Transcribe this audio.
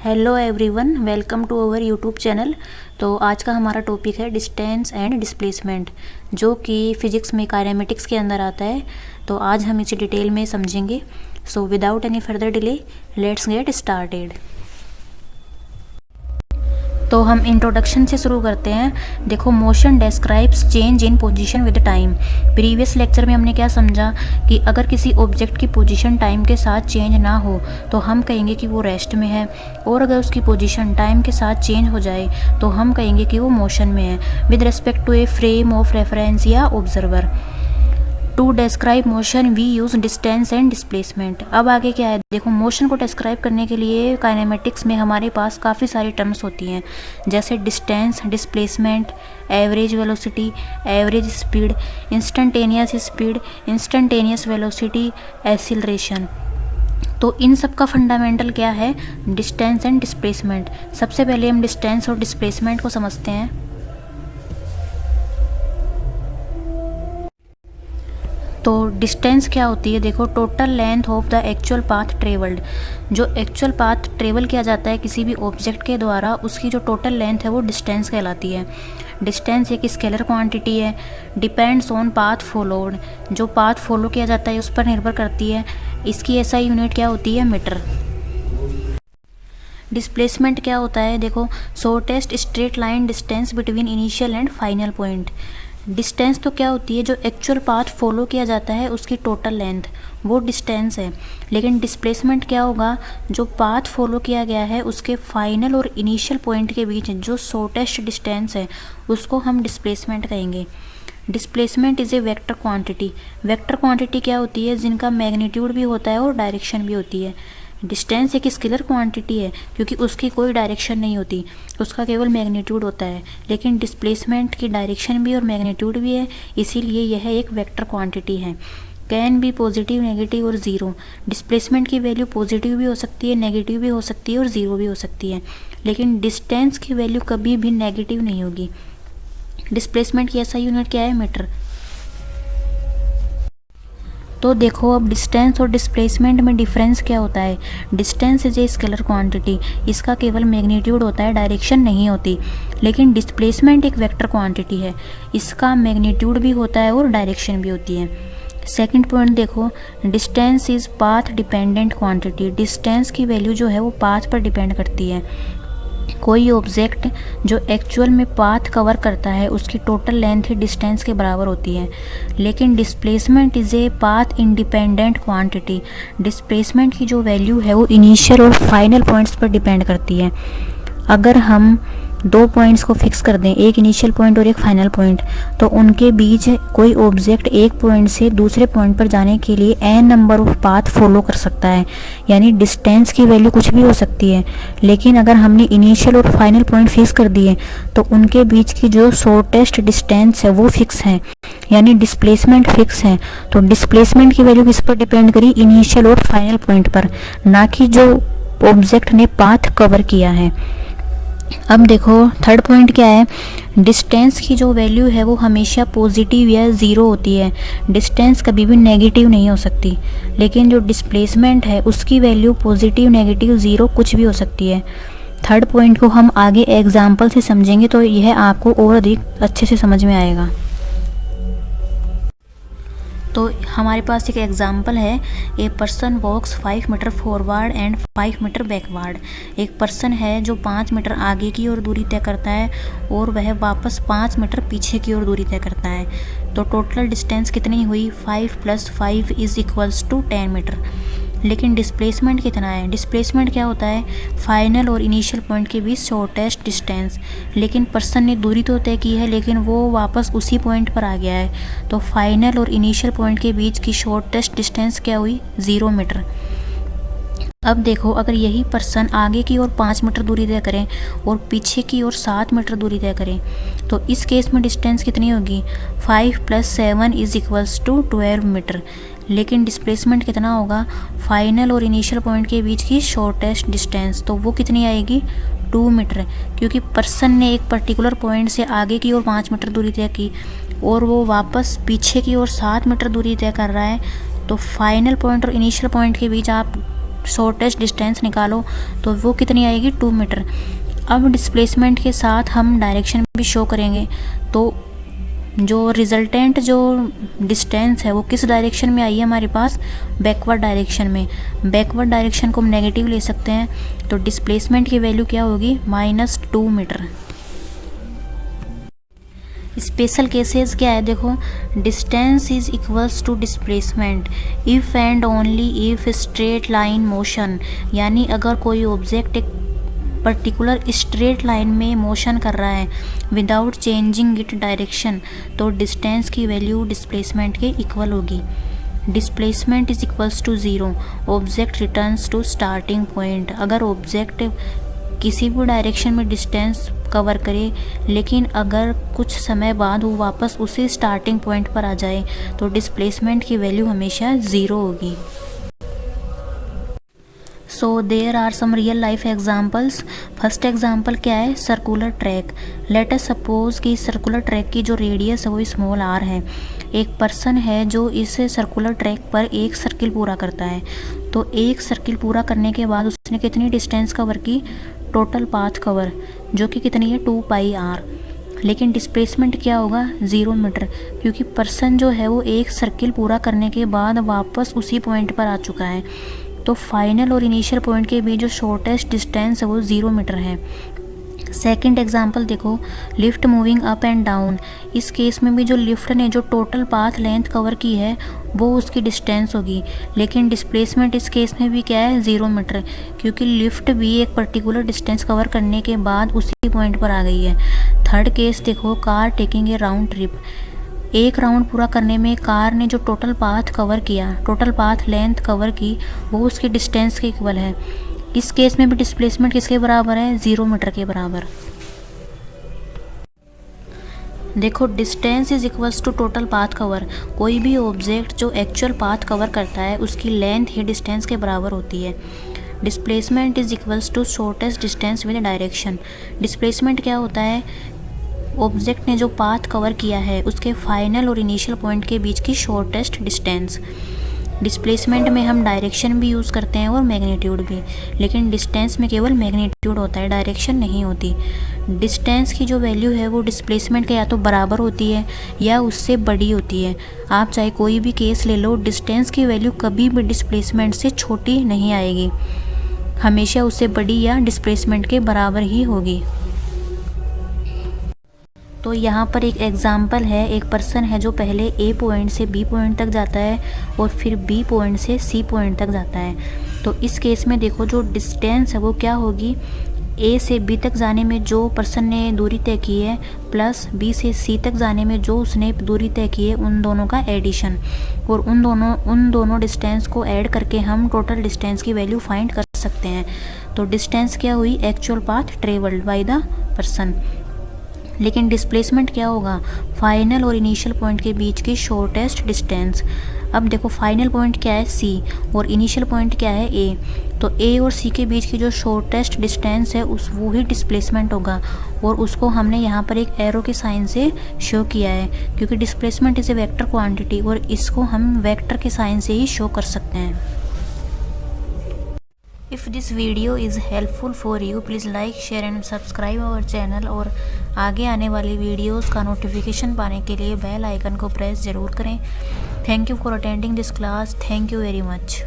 Hello everyone, welcome to our YouTube channel. तो आज का हमारा टॉपिक है डिस्टेंस एंड डिस्प्लेसमेंट, जो कि फिजिक्स में काइनेमेटिक्स के अंदर आता है। तो आज हम इसे डिटेल में समझेंगे। So without any further delay let's get started. तो हम इंट्रोडक्शन से शुरू करते हैं। देखो, motion describes change in position with time. Previous lecture में हमने क्या समझा कि अगर किसी ऑब्जेक्ट की पोजीशन टाइम के साथ चेंज ना हो तो हम कहेंगे कि वो रेस्ट में है, और अगर उसकी पोजीशन टाइम के साथ चेंज हो जाए तो हम कहेंगे कि वो मोशन में है with respect to a frame of reference या observer. To describe motion we use distance and displacement. अब आगे क्या है, देखो, मोशन को डिस्क्राइब करने के लिए काइनेमेटिक्स में हमारे पास काफ़ी सारी टर्म्स होती हैं, जैसे distance, displacement, average velocity, average speed, instantaneous velocity, acceleration. तो इन सब का फंडामेंटल क्या है, डिस्टेंस एंड डिस्प्लेसमेंट। सबसे पहले हम डिस्टेंस और डिस्प्लेसमेंट को समझते हैं। तो डिस्टेंस क्या होती है, देखो, total length of the actual path travelled. जो एक्चुअल पाथ ट्रेवल किया जाता है किसी भी ऑब्जेक्ट के द्वारा, उसकी जो टोटल लेंथ है वो डिस्टेंस कहलाती है। डिस्टेंस एक स्केलर क्वांटिटी है, डिपेंड्स ऑन पाथ फॉलोड। जो पाथ फॉलो किया जाता है उस पर निर्भर करती है। इसकी एसआई यूनिट क्या होती है, मीटर। डिस्प्लेसमेंट क्या होता है, देखो, shortest straight line distance between initial and final point. Distance तो क्या होती है, जो एक्चुअल पाथ फॉलो किया जाता है उसकी टोटल लेंथ, वो डिस्टेंस है। लेकिन डिस्प्लेसमेंट क्या होगा, जो पाथ फॉलो किया गया है उसके फाइनल और इनिशियल पॉइंट के बीच जो शॉर्टेस्ट डिस्टेंस है उसको हम डिस्प्लेसमेंट कहेंगे। Displacement is a vector quantity. Vector quantity क्या होती है, जिनका मैग्नीट्यूड भी होता है और डायरेक्शन भी होती है। डिस्टेंस एक स्केलर क्वांटिटी है क्योंकि उसकी कोई डायरेक्शन नहीं होती, उसका केवल मैग्नीट्यूड होता है। लेकिन डिस्प्लेसमेंट की डायरेक्शन भी और मैग्नीट्यूड भी है, इसीलिए यह एक वेक्टर क्वांटिटी है। कैन बी पॉजिटिव, नेगेटिव और ज़ीरो। डिस्प्लेसमेंट की वैल्यू पॉजिटिव भी हो सकती है, नेगेटिव भी हो सकती है और ज़ीरो भी हो सकती है। लेकिन डिस्टेंस की वैल्यू कभी भी नेगेटिव नहीं होगी। डिस्प्लेसमेंट की ऐसा यूनिट क्या है, मीटर। तो देखो, अब डिस्टेंस और डिस्प्लेसमेंट में डिफरेंस क्या होता है। Distance is a scalar quantity, इसका केवल मैग्नीट्यूड होता है, डायरेक्शन नहीं होती। लेकिन डिस्प्लेसमेंट एक वेक्टर क्वांटिटी है, इसका मैग्नीट्यूड भी होता है और डायरेक्शन भी होती है। सेकंड पॉइंट देखो, distance is path dependent quantity. Distance की वैल्यू जो है वो पाथ पर डिपेंड करती है। कोई ऑब्जेक्ट जो एक्चुअल में पाथ कवर करता है उसकी टोटल लेंथ ही डिस्टेंस के बराबर होती है। लेकिन displacement is a path independent quantity. Displacement की जो वैल्यू है वो इनिशियल और फाइनल पॉइंट्स पर डिपेंड करती है। अगर हम दो पॉइंट्स को फिक्स कर दें, एक इनिशियल पॉइंट और एक फाइनल पॉइंट, तो उनके बीच कोई ऑब्जेक्ट एक पॉइंट से दूसरे पॉइंट पर जाने के लिए n number of path follow कर सकता है। यानी डिस्टेंस की वैल्यू कुछ भी हो सकती है, लेकिन अगर हमने इनिशियल और फाइनल पॉइंट फिक्स कर दिए तो उनके बीच की जो शॉर्टेस्ट डिस्टेंस है वो फिक्स है, यानी डिस्प्लेसमेंट फिक्स है। तो डिस्प्लेसमेंट की वैल्यू किस पर डिपेंड करी, इनिशियल और फाइनल पॉइंट पर, ना कि जो ऑब्जेक्ट ने पाथ कवर किया है। अब देखो, थर्ड पॉइंट क्या है, डिस्टेंस की जो वैल्यू है वो हमेशा पॉजिटिव या ज़ीरो होती है। डिस्टेंस कभी भी नेगेटिव नहीं हो सकती। लेकिन जो डिस्प्लेसमेंट है उसकी वैल्यू पॉजिटिव, नेगेटिव, ज़ीरो कुछ भी हो सकती है। थर्ड पॉइंट को हम आगे एग्जाम्पल से समझेंगे तो यह आपको और अधिक अच्छे से समझ में आएगा। तो हमारे पास एक एग्जाम्पल है, a person walks 5 metre forward and 5 metre backward. एक पर्सन है जो 5 मीटर आगे की ओर दूरी तय करता है और वह वापस 5 मीटर पीछे की ओर दूरी तय करता है। तो टोटल डिस्टेंस कितनी हुई, 5 + 5 = 10 मीटर। लेकिन डिस्प्लेसमेंट कितना है, डिस्प्लेसमेंट क्या होता है, फाइनल और इनिशियल पॉइंट के बीच शॉर्टेस्ट डिस्टेंस। लेकिन पर्सन ने दूरी तो तय की है लेकिन वो वापस उसी पॉइंट पर आ गया है, तो फाइनल और इनिशियल पॉइंट के बीच की शॉर्टेस्ट डिस्टेंस क्या हुई, 0 मीटर। अब देखो, अगर यही पर्सन आगे की ओर 5 मीटर दूरी तय करें और पीछे की ओर 7 मीटर दूरी तय करें, तो इस केस में डिस्टेंस कितनी होगी, 5 + 7 = 12 मीटर। लेकिन डिस्प्लेसमेंट कितना होगा, फाइनल और इनिशियल पॉइंट के बीच की शॉर्टेस्ट डिस्टेंस, तो वो कितनी आएगी, 2 मीटर। क्योंकि पर्सन ने एक पर्टिकुलर पॉइंट से आगे की ओर 5 मीटर दूरी तय की और वो वापस पीछे की ओर 7 मीटर दूरी तय कर रहा है, तो फाइनल पॉइंट और इनिशियल पॉइंट के बीच आप शॉर्टेस्ट डिस्टेंस निकालो तो वो कितनी आएगी 2 मीटर। अब डिस्प्लेसमेंट के साथ हम डायरेक्शन भी शो करेंगे, तो जो रिजल्टेंट जो डिस्टेंस है वो किस डायरेक्शन में आई है हमारे पास, बैकवर्ड डायरेक्शन में। बैकवर्ड डायरेक्शन को हम नेगेटिव ले सकते हैं, तो डिस्प्लेसमेंट की वैल्यू क्या होगी -2 मीटर। स्पेशल केसेस क्या है देखो, distance is equals to displacement if and only if straight line motion, यानी अगर कोई ऑब्जेक्ट एक पर्टिकुलर स्ट्रेट लाइन में मोशन कर रहा है विदाउट चेंजिंग इट डायरेक्शन, तो डिस्टेंस की वैल्यू डिस्प्लेसमेंट के इक्वल होगी। Displacement is equals to 0, object returns to starting point. अगर ऑब्जेक्ट किसी भी डायरेक्शन में डिस्टेंस कवर करे लेकिन अगर कुछ समय बाद वो वापस उसी स्टार्टिंग पॉइंट पर आ जाए तो डिस्प्लेसमेंट की वैल्यू हमेशा 0 होगी। So there are some real life examples. First example क्या है, circular track. Let us suppose कि सर्कुलर ट्रैक की जो रेडियस है वो स्मॉल r है। एक पर्सन है जो इस सर्कुलर ट्रैक पर एक सर्किल पूरा करता है, तो एक सर्किल पूरा करने के बाद उसने कितनी डिस्टेंस कवर की, टोटल पाथ कवर, जो कि कितनी है 2 पाई r। लेकिन डिस्प्लेसमेंट क्या होगा 0 मीटर, क्योंकि पर्सन जो है वो एक सर्किल पूरा करने के बाद वापस उसी पॉइंट पर आ चुका है, तो फाइनल और इनिशियल पॉइंट के बीच जो शॉर्टेस्ट डिस्टेंस है वो 0 मीटर है। सेकंड एग्जांपल देखो, lift moving up and down. इस केस में भी जो लिफ्ट ने जो टोटल पाथ लेंथ कवर की है वो उसकी डिस्टेंस होगी, लेकिन डिस्प्लेसमेंट इस केस में भी क्या है 0 मीटर, क्योंकि लिफ्ट भी एक पर्टिकुलर डिस्टेंस कवर करने के बाद उसी पॉइंट पर आ गई है। थर्ड केस देखो, car taking A round trip. एक राउंड पूरा करने में कार ने जो टोटल पाथ कवर किया, टोटल पाथ लेंथ कवर की, वो उसकी डिस्टेंस के इक्वल है। इस केस में भी डिस्प्लेसमेंट किसके बराबर है, 0 मीटर के बराबर। देखो, distance is equals to total path cover. कोई भी ऑब्जेक्ट जो एक्चुअल पाथ कवर करता है उसकी लेंथ ही डिस्टेंस के बराबर होती है। Displacement is equals to shortest distance with direction. Displacement क्या होता है, ऑब्जेक्ट ने जो पाथ कवर किया है उसके फाइनल और इनिशियल पॉइंट के बीच की शॉर्टेस्ट डिस्टेंस। डिस्प्लेसमेंट में हम डायरेक्शन भी यूज़ करते हैं और मैग्नीट्यूड भी, लेकिन डिस्टेंस में केवल मैग्नीट्यूड होता है, डायरेक्शन नहीं होती। डिस्टेंस की जो वैल्यू है वो डिस्प्लेसमेंट के या तो बराबर होती है या उससे बड़ी होती है। आप चाहे कोई भी केस ले लो, डिस्टेंस की वैल्यू कभी भी डिस्प्लेसमेंट से छोटी नहीं आएगी, हमेशा उससे बड़ी या डिस्प्लेसमेंट के बराबर ही होगी। तो यहाँ पर एक एग्जाम्पल है, एक पर्सन है जो पहले ए पॉइंट से बी पॉइंट तक जाता है और फिर बी पॉइंट से सी पॉइंट तक जाता है। तो इस केस में देखो जो डिस्टेंस है वो क्या होगी, ए से बी तक जाने में जो पर्सन ने दूरी तय की है प्लस बी से सी तक जाने में जो उसने दूरी तय की है, उन दोनों का एडिशन, और उन दोनों डिस्टेंस को ऐड करके हम टोटल डिस्टेंस की वैल्यू फाइंड कर सकते हैं। तो डिस्टेंस क्या हुई, actual path travelled by the person. लेकिन डिस्प्लेसमेंट क्या होगा, फाइनल और इनिशियल पॉइंट के बीच की शॉर्टेस्ट डिस्टेंस। अब देखो, फाइनल पॉइंट क्या है सी और इनिशियल पॉइंट क्या है ए, तो ए और सी के बीच की जो शॉर्टेस्ट डिस्टेंस है उस वो ही डिस्प्लेसमेंट होगा, और उसको हमने यहाँ पर एक एरो के साइन से शो किया है, क्योंकि displacement is a vector quantity और इसको हम वेक्टर के साइन से ही शो कर सकते हैं। If this video is helpful for you, please like, share and subscribe our channel। और आगे आने वाली वीडियोस का नोटिफिकेशन पाने के लिए बेल आइकन को प्रेस ज़रूर करें। Thank you for attending this class. Thank you very much.